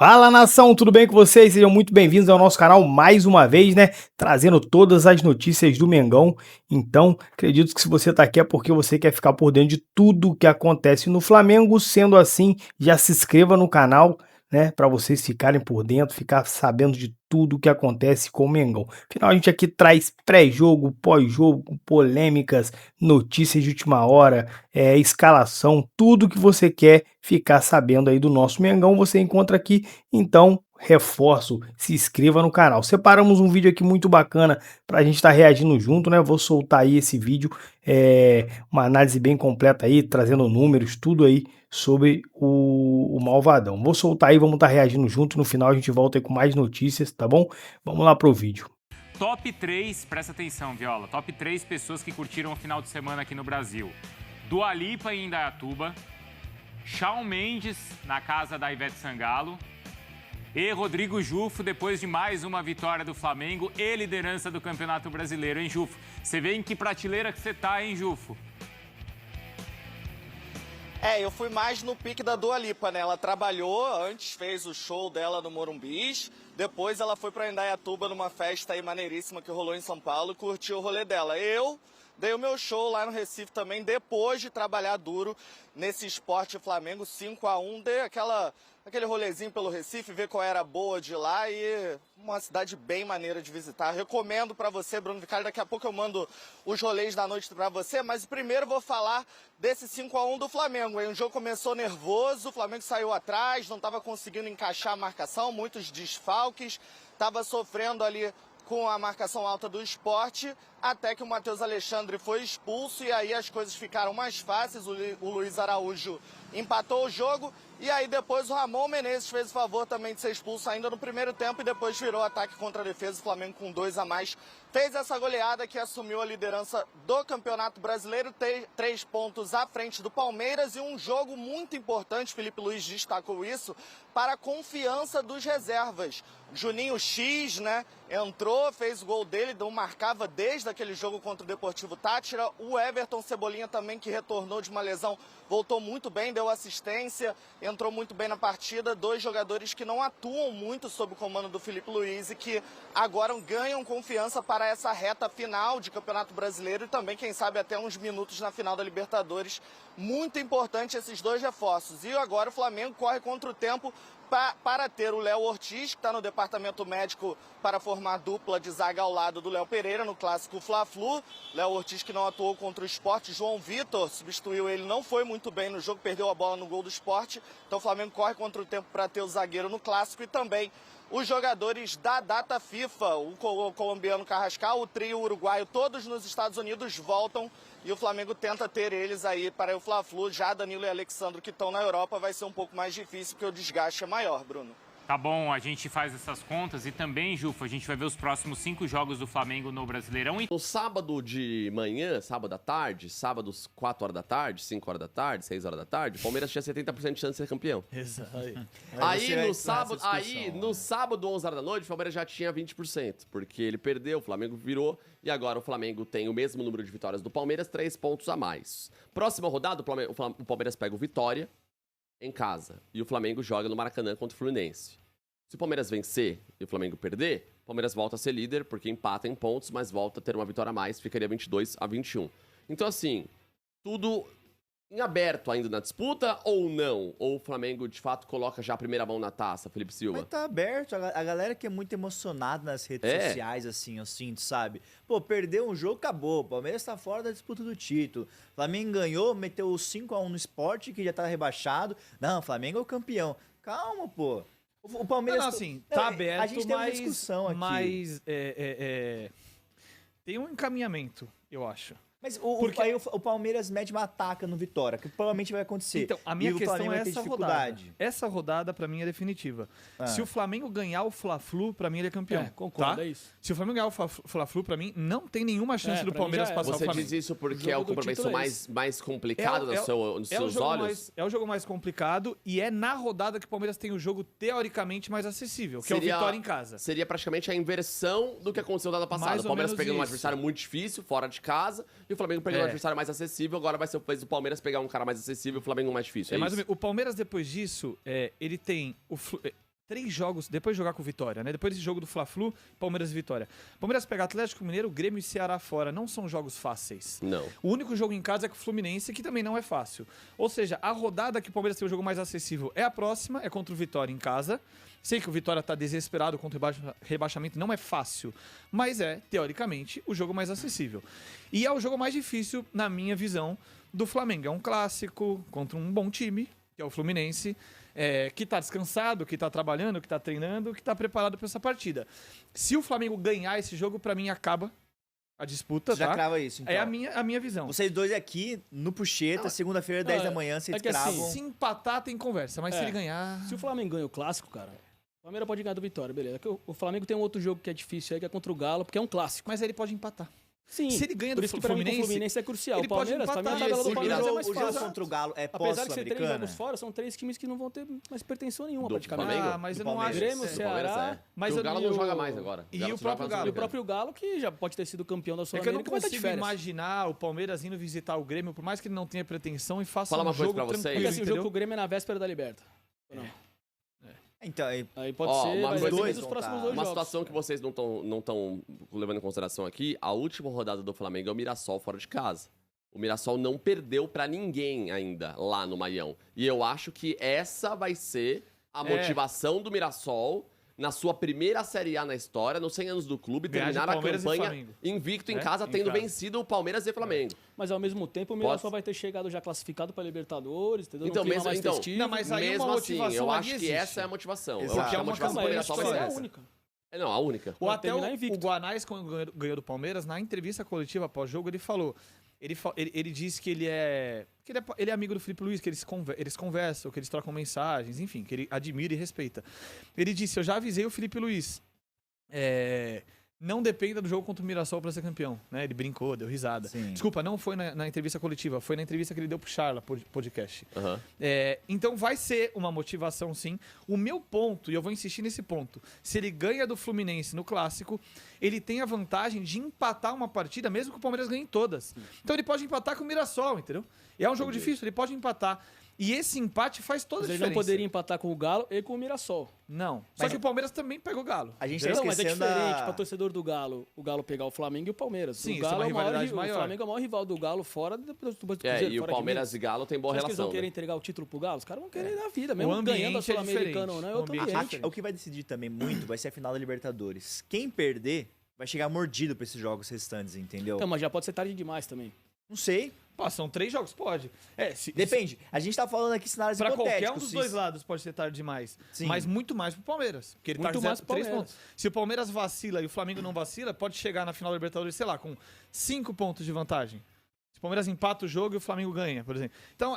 Fala, nação, tudo bem com vocês? Sejam muito bem-vindos ao nosso canal mais uma vez, né? Trazendo todas as notícias do Mengão. Então, acredito que se você tá aqui é porque você quer ficar por dentro de tudo o que acontece no Flamengo. Sendo assim, já se inscreva no canal, né? Para vocês ficarem por dentro, ficar sabendo de tudo o que acontece com o Mengão. Afinal, a gente aqui traz pré-jogo, pós-jogo, polêmicas, notícias de última hora, escalação, tudo que você quer ficar sabendo aí do nosso Mengão, você encontra aqui. Então, reforço, se inscreva no canal. Separamos um vídeo aqui muito bacana para a gente estar reagindo junto, né? Vou soltar aí esse vídeo, uma análise bem completa aí, trazendo números, tudo aí sobre o Malvadão. Vou soltar aí, vamos estar reagindo junto. No final a gente volta aí com mais notícias, tá bom? Vamos lá pro vídeo. Top 3, presta atenção, Viola. Top 3 pessoas que curtiram o final de semana aqui no Brasil. Dua Lipa em Indaiatuba, Shawn Mendes na casa da Ivete Sangalo e Rodrigo Jufo depois de mais uma vitória do Flamengo e liderança do Campeonato Brasileiro, hein, Jufo? Você vê em que prateleira que você tá, hein, Jufo? Eu fui mais no pique da Dua Lipa, né? Ela trabalhou antes, fez o show dela no Morumbis, depois ela foi pra Indaiatuba numa festa aí maneiríssima que rolou em São Paulo e curtiu o rolê dela. Eu dei o meu show lá no Recife também, depois de trabalhar duro nesse Sport Flamengo 5-1, dei aquele rolezinho pelo Recife, ver qual era boa de lá e uma cidade bem maneira de visitar. Recomendo pra você, Bruno Vicari, daqui a pouco eu mando os rolês da noite pra você, mas primeiro vou falar desse 5-1 do Flamengo, hein? O jogo começou nervoso, o Flamengo saiu atrás, não estava conseguindo encaixar a marcação, muitos desfalques, estava sofrendo ali com a marcação alta do Sport, até que o Matheus Alexandre foi expulso e aí as coisas ficaram mais fáceis, o Luiz Araújo empatou o jogo e aí depois o Ramon Menezes fez o favor também de ser expulso ainda no primeiro tempo e depois virou ataque contra a defesa, o Flamengo com 2 a mais fez essa goleada que assumiu a liderança do Campeonato Brasileiro, 3 pontos à frente do Palmeiras e um jogo muito importante, Felipe Luiz destacou isso, para a confiança dos reservas. Juninho X, né, entrou, fez o gol dele, não marcava desde aquele jogo contra o Deportivo Táchira. O Everton Cebolinha também, que retornou de uma lesão, voltou muito bem, deu assistência, entrou muito bem na partida. 2 jogadores que não atuam muito sob o comando do Felipe Luiz e que agora ganham confiança para essa reta final de Campeonato Brasileiro e também, quem sabe, até uns minutos na final da Libertadores. Muito importante esses 2 reforços. E agora o Flamengo corre contra o tempo para ter o Léo Ortiz, que está no departamento médico para formar dupla de zaga ao lado do Léo Pereira no clássico Fla-Flu. Léo Ortiz, que não atuou contra o Sport, João Vitor substituiu ele, não foi muito bem no jogo, perdeu a bola no gol do Sport. Então o Flamengo corre contra o tempo para ter o zagueiro no clássico e também os jogadores da data FIFA, o colombiano Carrascal, o trio uruguaio, todos nos Estados Unidos voltam e o Flamengo tenta ter eles aí para o Fla-Flu. Já Danilo e Alexandro, que estão na Europa, vai ser um pouco mais difícil porque o desgaste é maior, Bruno. Tá bom, a gente faz essas contas e também, Jufo, a gente vai ver os próximos 5 jogos do Flamengo no Brasileirão. No sábado de manhã, sábado à tarde, sábados 4 horas da tarde, 5 horas da tarde, 6 horas da tarde, o Palmeiras tinha 70% de chance de ser campeão. Exato. No sábado, 11 horas da noite, o Palmeiras já tinha 20%, porque ele perdeu, o Flamengo virou, e agora o Flamengo tem o mesmo número de vitórias do Palmeiras, 3 pontos a mais. Próxima rodada, o Palmeiras pega o Vitória em casa, e o Flamengo joga no Maracanã contra o Fluminense. Se o Palmeiras vencer e o Flamengo perder, o Palmeiras volta a ser líder, porque empata em pontos, mas volta a ter uma vitória a mais, ficaria 22-21. Então, assim, tudo em aberto ainda na disputa ou não? Ou o Flamengo, de fato, coloca já a primeira mão na taça, Felipe Silva? Mas tá aberto, a galera que é muito emocionada nas redes sociais, assim, eu sinto, sabe? Pô, perdeu um jogo, acabou, o Palmeiras tá fora da disputa do título. O Flamengo ganhou, meteu o 5-1 no Sport, que já tá rebaixado. Não, o Flamengo é o campeão. Calma, pô. O Palmeiras... Não, assim, tá aberto, a gente tem uma discussão aqui. Mas tem um encaminhamento, eu acho. Mas aí o Palmeiras mete uma ataca no Vitória, que provavelmente vai acontecer. Então, a minha questão é essa rodada. Essa rodada, pra mim, é definitiva. Se o Flamengo ganhar o Fla-Flu, pra mim, ele é campeão. Concordo, tá? é isso. Se o Flamengo ganhar o Fla-Flu, pra mim, não tem nenhuma chance do Palmeiras passar o Flamengo. Você diz isso porque é o compromisso mais complicado nos seus olhos? É o jogo mais complicado e é na rodada que o Palmeiras tem o jogo teoricamente mais acessível, que é o Vitória em casa. Seria praticamente a inversão do que aconteceu na rodada passada. O Palmeiras pegando um adversário muito difícil, fora de casa, e o Flamengo pegando um adversário mais acessível. Agora vai ser o Palmeiras pegar um cara mais acessível e o Flamengo mais difícil. Mais ou menos. O Palmeiras, depois disso, ele tem 3 jogos, depois de jogar com o Vitória, né? Depois desse jogo do Fla-Flu, Palmeiras e Vitória. Palmeiras pega Atlético Mineiro, Grêmio e Ceará fora. Não são jogos fáceis. Não. O único jogo em casa é com o Fluminense, que também não é fácil. Ou seja, a rodada que o Palmeiras tem o jogo mais acessível é a próxima, é contra o Vitória em casa. Sei que o Vitória tá desesperado contra o rebaixamento, não é fácil, mas é, teoricamente, o jogo mais acessível. E é o jogo mais difícil, na minha visão, do Flamengo. É um clássico contra um bom time, que é o Fluminense, que tá descansado, que tá trabalhando, que tá treinando, que tá preparado para essa partida. Se o Flamengo ganhar esse jogo, para mim, acaba a disputa, Você já crava isso, então. É a minha visão. Vocês dois aqui, no Puxeta, segunda-feira, 10 da manhã, vocês que assim, cravam. Se empatar, tem conversa, mas se ele ganhar... Se o Flamengo ganha o clássico, cara, o Palmeiras pode ganhar do Vitória, beleza. O Flamengo tem um outro jogo que é difícil aí, que é contra o Galo, porque é um clássico. Mas ele pode empatar. Sim, Se ele ganha por do isso que pra mim Fluminense, o Fluminense é crucial. ele O Palmeiras, pode pra mim, a empatar. tabela do Esse Palmeiras é o mais jogo fácil. contra o Galo é Apesar de ser 3 pós-Sul-Americana? jogos fora, são 3 times que não vão ter mais pretensão nenhuma, Do praticamente. Flamengo? Mas Do eu não acho... Palmeiras. Grêmio, Do Palmeiras, Ceará, mas o eu Galo não- não joga mais agora. E Galo o só vai próprio pra Galo. E o Sul-Americana. próprio Galo, que já pode ter sido campeão da É que eu não Sul-América, vai estar de consigo férias. imaginar o Palmeiras indo visitar o Grêmio, por mais que ele não tenha pretensão, e faça Fala um uma coisa jogo pra vocês. tranquilo, Porque assim, o jogo entendeu? com o Grêmio é na véspera da Liberta. Não. Então, Aí pode Ó, ser, uma vai coisa- depender dois dos vão próximos tá- 2 Uma jogos. situação que vocês não estão levando em consideração aqui, a última rodada do Flamengo é o Mirassol fora de casa. O Mirassol não perdeu pra ninguém ainda lá no Maião. E eu acho que essa vai ser a motivação do Mirassol na sua primeira Série A na história, nos 100 anos do clube, Ganhar de terminar a Palmeiras e campanha Flamengo. invicto em É, casa, em tendo casa. vencido o Palmeiras e Flamengo. Mas ao mesmo tempo o Mirassol vai ter chegado já classificado pra Libertadores, entendeu? Então, Num clima mesmo- mais então, festivo. Não, mas aí Mesmo uma assim, motivação eu ali acho que existe. essa é a motivação. Eu Exato. acho que a Porque é uma motivação do campanha Mirassol vai Mas ser é a essa. única. É, não, a única. Ou Vai até terminar o invicto. Guanais, quando ganhou do Palmeiras, na entrevista coletiva pós-jogo, ele falou... Ele disse que ele é amigo do Felipe Luiz, que eles conversam, que eles trocam mensagens, enfim, que ele admira e respeita. Ele disse, eu já avisei o Felipe Luiz, não dependa do jogo contra o Mirassol para ser campeão, né? Ele brincou, deu risada. Sim. Desculpa, não foi na entrevista coletiva, foi na entrevista que ele deu pro Charla, podcast. Aham. Então vai ser uma motivação, sim. O meu ponto, e eu vou insistir nesse ponto, se ele ganha do Fluminense no Clássico, ele tem a vantagem de empatar uma partida, mesmo que o Palmeiras ganhe todas. Então ele pode empatar com o Mirassol, entendeu? E é um jogo difícil, ele pode empatar. E esse empate faz toda a Mas ele diferença. não poderia empatar com o Galo e com o Mirassol. Não. Só Mas- que o Palmeiras também pegou o Galo. A gente tá Não, mas é esquecendo diferente da... para torcedor do Galo, o Galo pegar o Flamengo e o Palmeiras. Sim, o isso é Galo uma o maior, rivalidade maior. O Flamengo é o maior rival do Galo fora do Cruzeiro, E o fora de Palmeiras Minas. e Galo tem boa Você acha que eles relação. vão querer né? entregar o título pro Galo? Os caras vão querer dar vida, mesmo ambiente ganhando a é Sul-Americana diferente. ou não, é O outro ambiente é ambiente. O que vai decidir também muito vai ser a final da Libertadores. Quem perder vai chegar mordido pra esses jogos restantes, entendeu? Então, mas já pode ser tarde demais também. Não sei. Pô, são 3 jogos, pode. Depende. A gente tá falando aqui cenários Pra hipotéticos. qualquer um dos dois lados pode ser tarde demais. Sim. Mas muito mais pro Palmeiras. Porque ele Muito tá mais pro 3 Palmeiras. pontos. Se o Palmeiras vacila e o Flamengo não vacila, pode chegar na final da Libertadores, sei lá, com 5 pontos de vantagem. Se o Palmeiras empata o jogo e o Flamengo ganha, por exemplo. Então,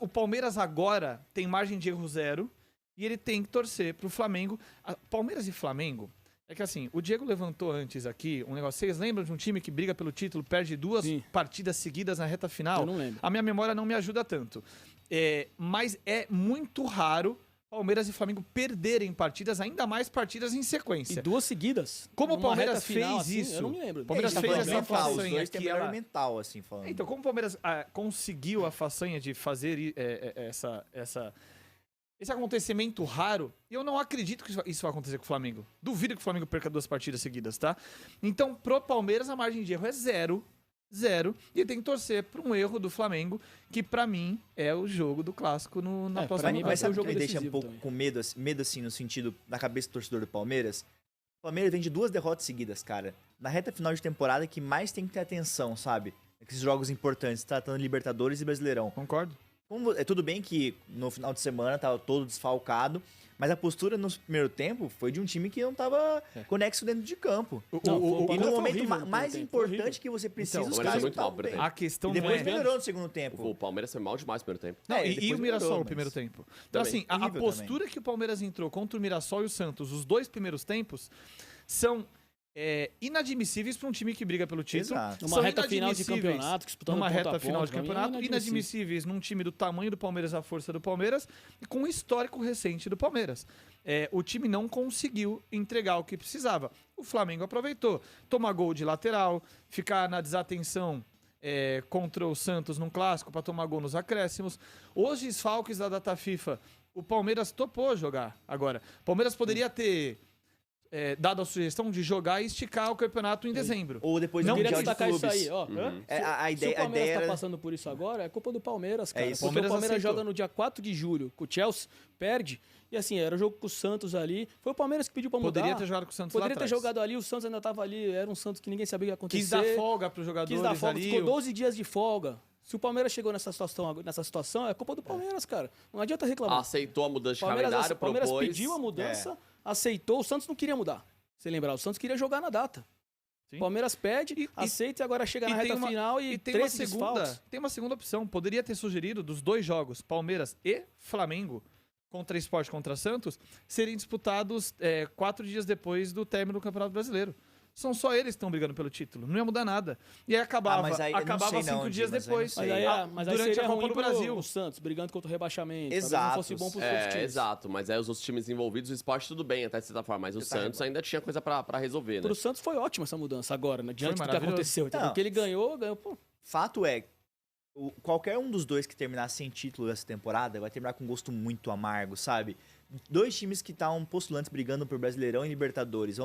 o Palmeiras agora tem margem de erro 0 e ele tem que torcer pro Flamengo. Palmeiras e Flamengo. É que assim, o Diego levantou antes aqui um negócio. Vocês lembram de um time que briga pelo título, perde 2 Sim. partidas seguidas na reta final? Eu não lembro. A minha memória não me ajuda tanto. Mas é muito raro Palmeiras e Flamengo perderem partidas, ainda mais partidas em E sequência. 2 seguidas. Como o numa Palmeiras reta final, fez assim, isso? Eu não me lembro. O Palmeiras Tá fez falando essa mental, os façanha dois têm que melhor ela- mental, assim, falando. Então, como o Palmeiras conseguiu a façanha de fazer esse acontecimento raro, eu não acredito que isso vai acontecer com o Flamengo. Duvido que o Flamengo perca 2 partidas seguidas, tá? Então, pro Palmeiras, a margem de erro é 0. E tem que torcer para um erro do Flamengo, que pra mim é o jogo do clássico na pra próxima mim rodada. vai ser o Sabe o jogo que me deixa um decisivo pouco também. com medo assim, no sentido, na cabeça do torcedor do Palmeiras? O Palmeiras vem de 2 derrotas seguidas, cara. Na reta final de temporada que mais tem que ter atenção, sabe? Esses jogos importantes, tratando Libertadores e Brasileirão. Concordo? É tudo bem que no final de semana tava todo desfalcado, mas a postura no primeiro tempo foi de um time que não tava conexo dentro de campo. Não, E no foi momento horrível no mais primeiro tempo, foi importante horrível. que você precisa, Então, os o Palmeiras caras foi muito não mal tavam no primeiro bem. A questão E não depois é... melhorou no segundo tempo. O Palmeiras foi mal demais no primeiro tempo. Não, É, e depois o Mirassol melhorou, no primeiro mas- tempo. Então, Também. assim, a Horrível postura que o Palmeiras entrou contra o Mirassol e o Santos, os 2 primeiros tempos, são inadmissíveis para um time que briga pelo título. Exato. Numa São reta final de inadmissíveis campeonato, disputando numa ponto a reta ponto, final de pra mim é campeonato, inadmissíveis num time do tamanho do Palmeiras, a força do Palmeiras, e com um histórico recente do Palmeiras. O time não conseguiu entregar o que precisava. O Flamengo aproveitou. Tomar gol de lateral, ficar na desatenção contra o Santos num clássico para tomar gol nos acréscimos. Os desfalques da data FIFA o Palmeiras topou jogar agora. O Palmeiras poderia ter dado a sugestão de jogar e esticar o campeonato em dezembro. Ou depois Não do Queria Mundial de destacar isso Clubes. aí, ó. A Se o ideia Palmeiras tá era... passando por isso agora, é culpa do Palmeiras, cara. isso. Porque o Palmeiras Palmeiras aceitou. joga no dia 4 de julho com o Chelsea, perde. E assim, era o jogo com o Santos ali. Foi o Palmeiras que pediu pra mudar. Poderia ter jogado com o Santos Poderia lá ter atrás. jogado ali, o Santos ainda tava ali, era um Santos que ninguém sabia o que ia acontecer. Quis dar folga pros jogadores Quis dar folga, ali. ficou 12 dias de folga. Se o Palmeiras chegou nessa situação, é culpa do Palmeiras, cara. Não adianta reclamar. Aceitou a mudança de Palmeiras, calendário, o Palmeiras propôs. pediu a mudança, aceitou, o Santos não queria mudar. Você lembrar, o Santos queria jogar na data. Sim. O Palmeiras pede, aceita e agora chega na reta final e tem uma 13 segunda, desfalques. tem uma segunda opção. Poderia ter sugerido dos 2 jogos, Palmeiras e Flamengo, contra Sport contra Santos, serem disputados 4 dias depois do término do Campeonato Brasileiro. São só eles que estão brigando pelo título. Não ia mudar nada. E aí acabava, mas aí eu não acabava sei 5 não, dias Dimas, depois. aí Mas aí, não mas aí durante seria a Copa ruim do pro Brasil. o Santos, brigando contra o rebaixamento. Talvez Exato. não fosse bom pros outros times. Exato, mas aí os outros times envolvidos, o esporte tudo bem, até de certa forma, mas o Santos ainda tinha coisa pra resolver, né? Pro Santos foi ótima essa mudança agora, né? Diante do que maravilhoso. aconteceu. Entendeu? Não. Porque ele ganhou, pô. Fato é, qualquer um dos dois que terminar sem título essa temporada vai terminar com um gosto muito amargo, sabe? 2 times que estavam postulantes brigando por Brasileirão e Libertadores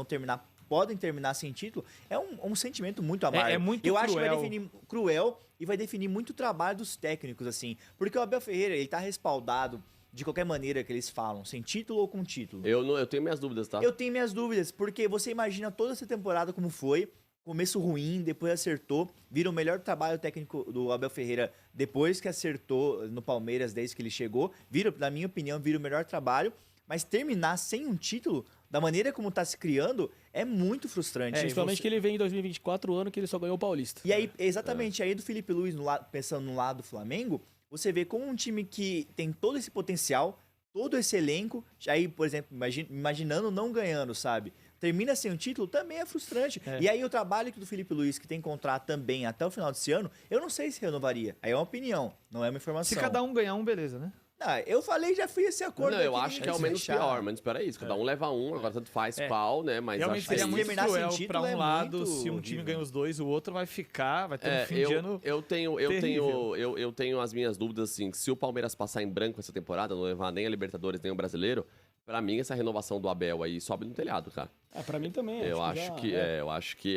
podem terminar sem título, é um sentimento muito amargo. É muito Eu acho que vai cruel. definir cruel e vai definir muito o trabalho dos técnicos, assim. Porque o Abel Ferreira, ele tá respaldado de qualquer maneira que eles falam, sem título ou com título. Eu tenho minhas dúvidas, tá? Eu tenho minhas dúvidas, porque você imagina toda essa temporada como foi, começo ruim, depois acertou, vira o melhor trabalho técnico do Abel Ferreira depois que acertou no Palmeiras desde que ele chegou, na minha opinião, vira o melhor trabalho, mas terminar sem um título, da maneira como tá se criando, é muito frustrante. Principalmente que ele vem em 2024, o ano que ele só ganhou o Paulista. E aí, exatamente, aí do Felipe Luiz, pensando no lado do Flamengo, você vê como um time que tem todo esse potencial, todo esse elenco, aí, por exemplo, imaginando não ganhando, sabe? Termina sem um título, também é frustrante. E aí o trabalho do Felipe Luiz, que tem contrato também até o final desse ano, eu não sei se renovaria. Aí é uma opinião, não é uma informação. Se cada um ganhar um, beleza, né? Ah, eu falei, já fui esse acordo. Não, eu aqui, acho que é o se menos deixar. pior, mas espera isso. Cada um leva um, agora tanto faz qual, né? Mas Realmente acho seria que muito terminar sem cruel título pra um é lado, muito se um time horrível. ganha os 2, o outro vai ter um fim de ano eu tenho as minhas dúvidas, assim, que se o Palmeiras passar em branco essa temporada, não levar nem a Libertadores, nem o Brasileiro, pra mim essa renovação do Abel aí sobe no telhado, cara. Pra mim também. Eu acho que é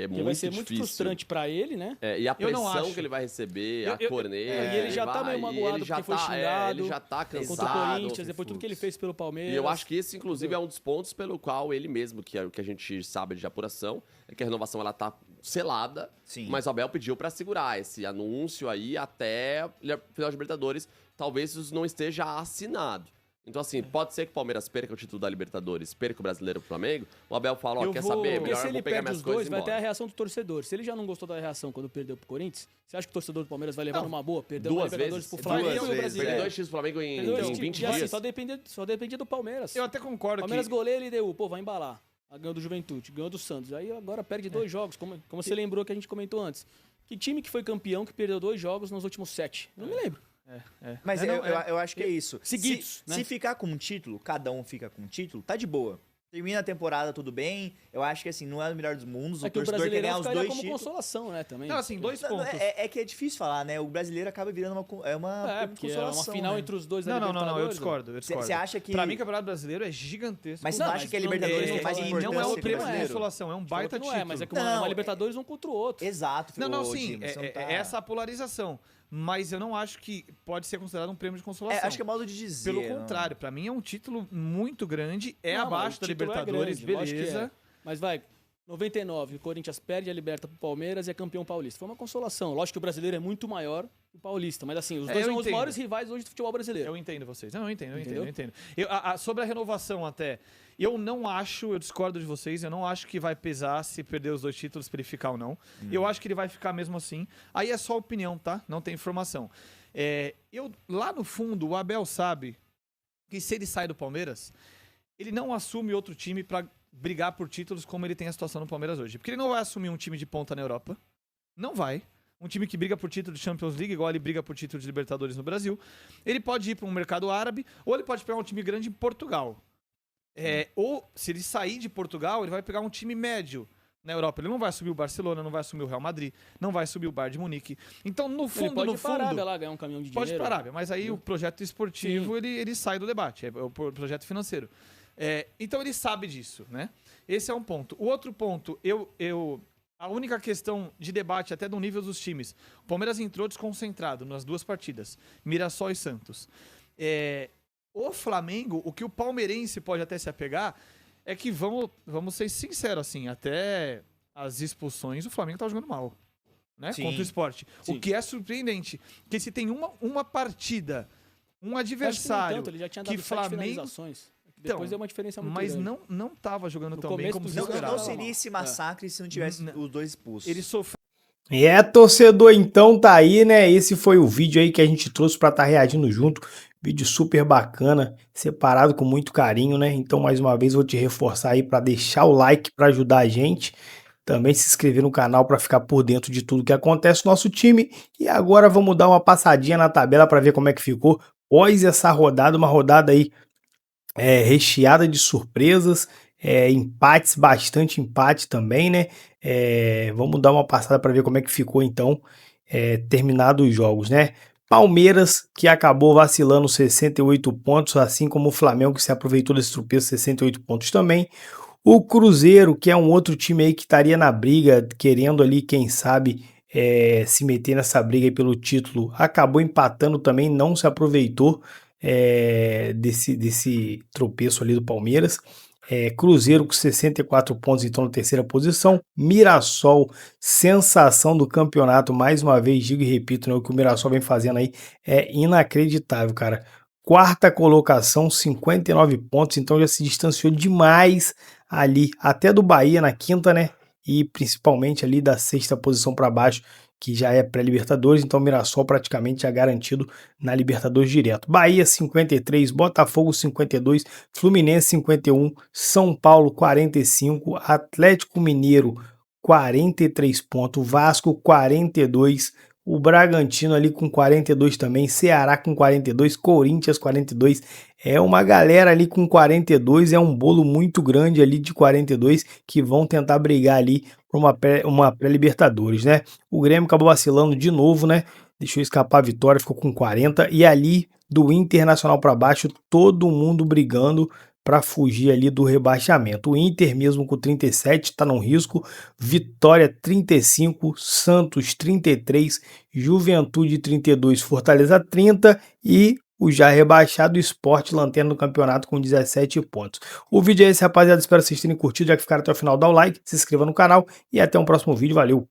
Porque muito vai ser muito difícil. frustrante pra ele, né? E a Eu não pressão acho. que ele vai receber, Eu- a corneta. E ele já tá meio magoado porque foi xingado. Ele já tá Contra cansado. o Corinthians, depois tudo que ele fez pelo Palmeiras. E eu acho que esse, inclusive, é um dos pontos pelo qual ele mesmo, que é o que a gente sabe de apuração, é que a renovação ela tá selada, Sim. mas o Abel pediu pra segurar esse anúncio aí até final de Libertadores. Talvez isso não esteja assinado. Então, assim, pode ser que o Palmeiras perca o título da Libertadores, perca o Brasileiro pro Flamengo. O Abel fala, ó, Eu quer vou- saber? Porque Melhor se eu ele vou pegar perde minhas os coisas dois, e vai ter a embora. reação do torcedor. Se ele já não gostou da reação quando perdeu pro Corinthians, você acha que o torcedor do Palmeiras vai levar Não, numa boa? Perdeu uma Duas Libertadores vezes. pro Flamengo e o Duas vezes, Brasileiro. Perdeu 2 títulos pro Flamengo em Perdeu esse 20 time, e assim, dias. só dependia do Palmeiras. Eu até concordo O Palmeiras que... goleia, ele deu, pô, vai embalar. Ganhou do Juventude, ganhou do Santos. Aí agora perde 2 jogos, como você lembrou que a gente comentou antes. Que time que foi campeão que perdeu 2 jogos nos últimos 7? Não me lembro. Mas eu acho que é isso. Seguidos, né? Se ficar com um título, cada um fica com um título, tá de boa. Termina a temporada, tudo bem. Eu acho que assim, não é o melhor dos mundos. É O que o torcedor quer ganhar Brasileirão os ficaria 2 como títulos. consolação, né, também. Não, assim, 2 Não, pontos. é que é difícil falar, né? O brasileiro acaba virando uma porque é consolação. uma final né? entre os dois da Não, eu Libertadores, discordo. Você acha que. Pra mim, o Campeonato Brasileiro é gigantesco. Mas você não acha que a não Libertadores é- tem mais não é importância não é o que o prêmio de brasileiro? consolação, é um baita Não título. é, mas é que Não, uma Libertadores um contra o outro. Exato. Não, ô, sim, Dimas, você não tá- é essa a polarização. Mas eu não acho que pode ser considerado um prêmio de consolação. acho que é modo de dizer. Pelo não. contrário, pra mim é um título muito grande, Não, mas abaixo o da título é Libertadores, grande, lógico que beleza. é. Mas vai, 99, o Corinthians perde a Liberta pro Palmeiras e é campeão paulista. Foi uma consolação. Lógico que o brasileiro é muito maior que o paulista, mas assim, os dois eu são os entendo. maiores rivais hoje do futebol brasileiro. Eu entendo vocês. Não, eu entendo. Entendeu? Sobre a renovação até, eu não acho, eu discordo de vocês, eu não acho que vai pesar se perder os 2 títulos pra ele ficar ou não. Eu acho que ele vai ficar mesmo assim. Aí é só opinião, tá? Não tem informação. Lá no fundo, o Abel sabe que se ele sai do Palmeiras, ele não assume outro time pra brigar por títulos como ele tem a situação no Palmeiras hoje. Porque ele não vai assumir um time de ponta na Europa. Não vai. Um time que briga por título de Champions League, igual ele briga por título de Libertadores no Brasil. Ele pode ir para um mercado árabe, ou ele pode pegar um time grande em Portugal. Ou, se ele sair de Portugal, ele vai pegar um time médio na Europa. Ele não vai assumir o Barcelona, não vai assumir o Real Madrid, não vai assumir o Bayern de Munique. Então, no fundo, Ele pode ir pra Arábia lá, ganhar um caminhão de pode dinheiro. ir para a Arábia, mas aí o projeto esportivo ele sai do debate, é o projeto financeiro. Então ele sabe disso, né? Esse é um ponto. O outro ponto, a única questão de debate até do nível dos times, o Palmeiras entrou desconcentrado nas 2 partidas, Mirassol e Santos. O Flamengo, o que o palmeirense pode até se apegar é que, vamos ser sinceros, assim, até as expulsões o Flamengo tá jogando mal, né? Sim. Contra o Sport. Sim. O que é surpreendente, que se tem uma partida, um Acho que nem adversário tanto, ele já tinha dado que 7 Flamengo... finalizações. Então, Depois deu uma diferença muito mas grande. não tava jogando No tão bem começo como do se jogo, esperava. Não seria esse massacre se não tivesse os 2 expulsos. Ele sofreu. Torcedor, então tá aí, né? Esse foi o vídeo aí que a gente trouxe pra estar reagindo junto. Vídeo super bacana, separado com muito carinho, né? Então, mais uma vez, vou te reforçar aí pra deixar o like pra ajudar a gente. Também se inscrever no canal para ficar por dentro de tudo que acontece no nosso time. E agora vamos dar uma passadinha na tabela para ver como é que ficou após essa rodada, uma rodada aí recheada de surpresas, empates, bastante empate também, né? Vamos dar uma passada para ver como é que ficou então, terminados os jogos, né? Palmeiras, que acabou vacilando 68 pontos, assim como o Flamengo, que se aproveitou desse tropeço, 68 pontos também. O Cruzeiro, que é um outro time aí que estaria na briga, querendo ali, quem sabe, se meter nessa briga aí pelo título, acabou empatando também, não se aproveitou desse tropeço ali do Palmeiras. Cruzeiro com 64 pontos, então na terceira posição. Mirassol, sensação do campeonato, mais uma vez, digo e repito, né, o que o Mirassol vem fazendo aí é inacreditável, cara. Quarta colocação, 59 pontos, então já se distanciou demais ali, até do Bahia na quinta, né? E principalmente ali da sexta posição para baixo, que já é pré-Libertadores, então Mirassol praticamente já garantido na Libertadores direto. Bahia 53, Botafogo 52, Fluminense 51, São Paulo 45, Atlético Mineiro 43 pontos, Vasco 42, o Bragantino ali com 42 também, Ceará com 42, Corinthians 42, uma galera ali com 42, é um bolo muito grande ali de 42 que vão tentar brigar ali por uma pré-Libertadores, né? O Grêmio acabou vacilando de novo, né? Deixou escapar a vitória, ficou com 40, e ali do Internacional para baixo, todo mundo brigando para fugir ali do rebaixamento. O Inter mesmo com 37 está no risco, Vitória 35, Santos 33, Juventude 32, Fortaleza 30 e o já rebaixado Sport lanterna no campeonato com 17 pontos. O vídeo é esse, rapaziada, espero que vocês tenham curtido, já que ficaram até o final, dá o like, se inscreva no canal e até um próximo vídeo, valeu!